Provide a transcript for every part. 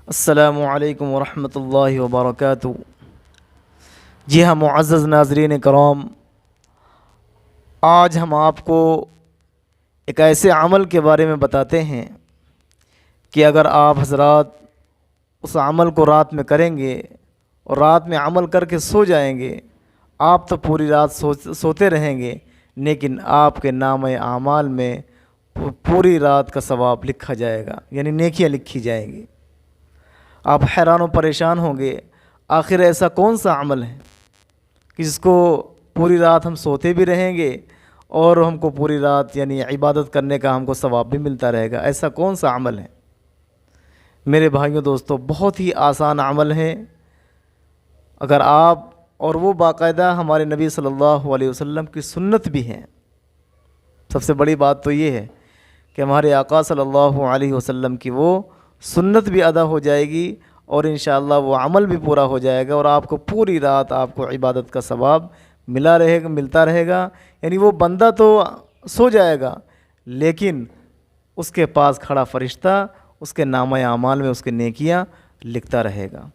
السلام علیکم ورحمۃ اللہ وبرکاتہ۔ جی ہاں معزز ناظرین کرام، آج ہم آپ کو ایک ایسے عمل کے بارے میں بتاتے ہیں کہ اگر آپ حضرات اس عمل کو رات میں کریں گے اور رات میں عمل کر کے سو جائیں گے، آپ تو پوری رات سوتے رہیں گے، لیکن آپ کے نام اعمال میں پوری رات کا ثواب لکھا جائے گا، یعنی نیکیاں لکھی جائیں گی۔ آپ حیران و پریشان ہوں گے، آخر ایسا کون سا عمل ہے کہ جس کو پوری رات ہم سوتے بھی رہیں گے اور ہم کو پوری رات یعنی عبادت کرنے کا ہم کو ثواب بھی ملتا رہے گا؟ ایسا کون سا عمل ہے؟ میرے بھائیوں دوستو، بہت ہی آسان عمل ہے۔ اگر آپ اور وہ باقاعدہ ہمارے نبی صلی اللہ علیہ وسلم کی سنت بھی ہیں۔ سب سے بڑی بات تو یہ ہے کہ ہمارے آقا صلی اللہ علیہ وسلم کی وہ سنت بھی ادا ہو جائے گی اور انشاءاللہ وہ عمل بھی پورا ہو جائے گا، اور آپ کو پوری رات آپ کو عبادت کا ثواب ملتا رہے گا۔ یعنی وہ بندہ تو سو جائے گا، لیکن اس کے پاس کھڑا فرشتہ اس کے نامہ اعمال میں اس کے نیکیاں لکھتا رہے گا۔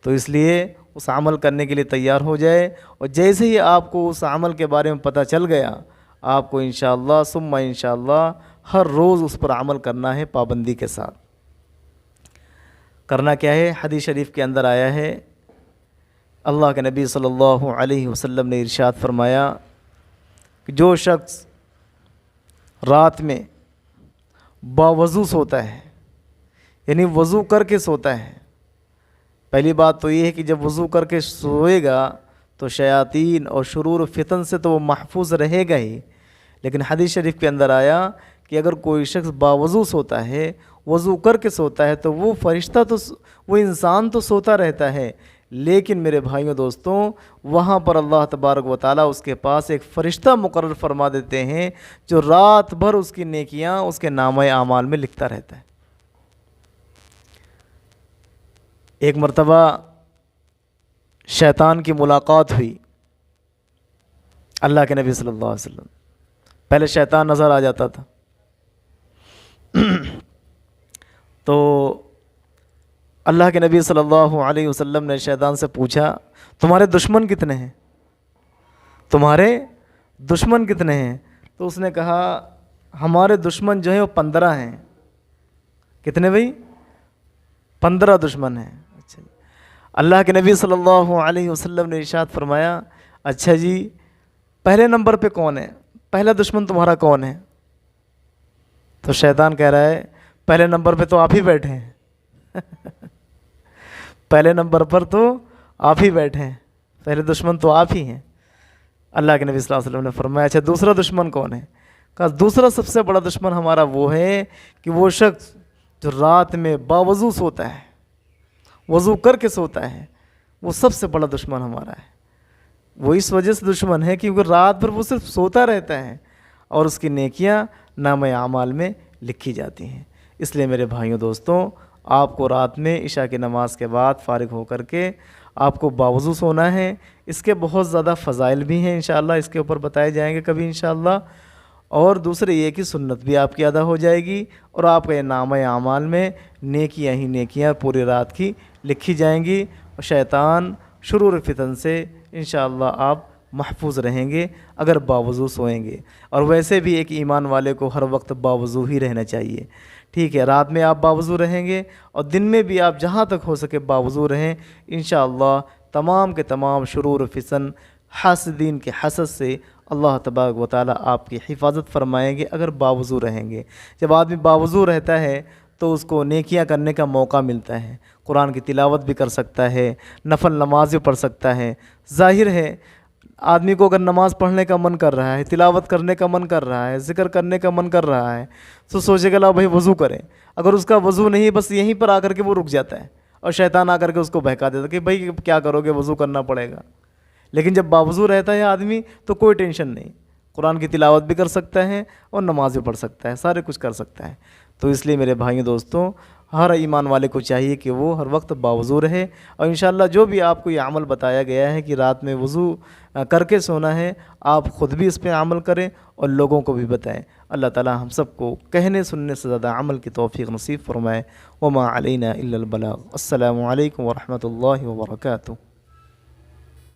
تو اس لیے اس عمل کرنے کے لیے تیار ہو جائے، اور جیسے ہی آپ کو اس عمل کے بارے میں پتہ چل گیا، آپ کو انشاءاللہ ثم انشاءاللہ ہر روز اس پر عمل کرنا ہے پابندی کے ساتھ۔ کرنا کیا ہے؟ حدیث شریف کے اندر آیا ہے، اللہ کے نبی صلی اللہ علیہ وسلم نے ارشاد فرمایا کہ جو شخص رات میں باوضو سوتا ہے، یعنی وضو کر کے سوتا ہے۔ پہلی بات تو یہ ہے کہ جب وضو کر کے سوئے گا تو شیاطین اور شرور و فتن سے تو وہ محفوظ رہے گا ہی، لیکن حدیث شریف کے اندر آیا کہ اگر کوئی شخص باوضو سوتا ہے، وضو کر کے سوتا ہے، تو وہ فرشتہ تو وہ انسان تو سوتا رہتا ہے، لیکن میرے بھائیوں دوستوں، وہاں پر اللہ تبارک و تعالیٰ اس کے پاس ایک فرشتہ مقرر فرما دیتے ہیں جو رات بھر اس کی نیکیاں اس کے نامہ اعمال میں لکھتا رہتا ہے۔ ایک مرتبہ شیطان کی ملاقات ہوئی اللہ کے نبی صلی اللہ علیہ وسلم۔ پہلے شیطان نظر آ جاتا تھا تو اللہ کے نبی صلی اللہ علیہ وسلم نے شیطان سے پوچھا، تمہارے دشمن کتنے ہیں؟ تمہارے دشمن کتنے ہیں؟ تو اس نے کہا، ہمارے دشمن جو ہیں وہ 15 ہیں۔ کتنے بھائی؟ 15 دشمن ہیں۔ اچھا جی۔ اللہ کے نبی صلی اللہ علیہ وسلم نے ارشاد فرمایا، اچھا جی، پہلے نمبر پہ کون ہے؟ پہلا دشمن تمہارا کون ہے؟ تو شیطان کہہ رہا ہے، پہلے نمبر پہ تو آپ ہی بیٹھے ہیں پہلے نمبر پر تو آپ ہی بیٹھے ہیں، پہلے دشمن تو آپ ہی ہیں۔ اللہ کے نبی صلی اللہ علیہ وسلم نے فرمایا، اچھا دوسرا دشمن کون ہے؟ کہا دوسرا سب سے بڑا دشمن ہمارا وہ ہے کہ وہ شخص جو رات میں باوضو سوتا ہے، وضو کر کے سوتا ہے، وہ سب سے بڑا دشمن ہمارا ہے۔ وہ اس وجہ سے دشمن ہے کیونکہ رات بھر وہ صرف سوتا رہتا ہے اور اس کی نیکیاں نامہ اعمال میں لکھی جاتی ہیں۔ اس لیے میرے بھائیوں دوستوں، آپ کو رات میں عشاء کی نماز کے بعد فارغ ہو کر کے آپ کو باوضو سونا ہے۔ اس کے بہت زیادہ فضائل بھی ہیں، انشاءاللہ اس کے اوپر بتائے جائیں گے کبھی انشاءاللہ۔ اور دوسرے یہ کہ سنت بھی آپ کی ادا ہو جائے گی اور آپ کے نامہ اعمال میں نیکیاں ہی نیکیاں پوری رات کی لکھی جائیں گی، اور شیطان شرور فتن سے انشاءاللہ آپ محفوظ رہیں گے اگر باوضو سوئیں گے۔ اور ویسے بھی ایک ایمان والے کو ہر وقت باوضو ہی رہنا چاہیے، ٹھیک ہے؟ رات میں آپ باوضو رہیں گے اور دن میں بھی آپ جہاں تک ہو سکے باوضو رہیں، انشاءاللہ تمام کے تمام شرور و فتن، حاسدین کے حسد سے اللہ تبارک و تعالیٰ آپ کی حفاظت فرمائیں گے اگر باوضو رہیں گے۔ جب آدمی باوضو رہتا ہے تو اس کو نیکیاں کرنے کا موقع ملتا ہے، قرآن کی تلاوت بھی کر سکتا ہے، نفل نماز بھی پڑھ سکتا ہے۔ ظاہر ہے آدمی کو اگر نماز پڑھنے کا من کر رہا ہے، تلاوت کرنے کا من کر رہا ہے، ذکر کرنے کا من کر رہا ہے، تو سوچے گا لا بھائی وضو کریں۔ اگر اس کا وضو نہیں، بس یہیں پر آ کر کے وہ رک جاتا ہے اور شیطان آ کر کے اس کو بہکا دیتا ہے کہ بھائی کیا کرو گے، وضو کرنا پڑے گا۔ لیکن جب باوضو رہتا ہے آدمی تو کوئی ٹینشن نہیں، قرآن کی تلاوت بھی کر سکتا ہے اور نماز بھی پڑھ سکتا ہے، سارے کچھ کر سکتا ہے۔ تو اس لیے میرے بھائیوں دوستوں، ہر ایمان والے کو چاہیے کہ وہ ہر وقت باوضو رہے، اور انشاءاللہ جو بھی آپ کو یہ عمل بتایا گیا ہے کہ رات میں وضو کر کے سونا ہے، آپ خود بھی اس پہ عمل کریں اور لوگوں کو بھی بتائیں۔ اللہ تعالی ہم سب کو کہنے سننے سے زیادہ عمل کی توفیق نصیب فرمائے۔ وما علینا الا البلاغ۔ السلام علیکم ورحمۃ اللہ وبرکاتہ۔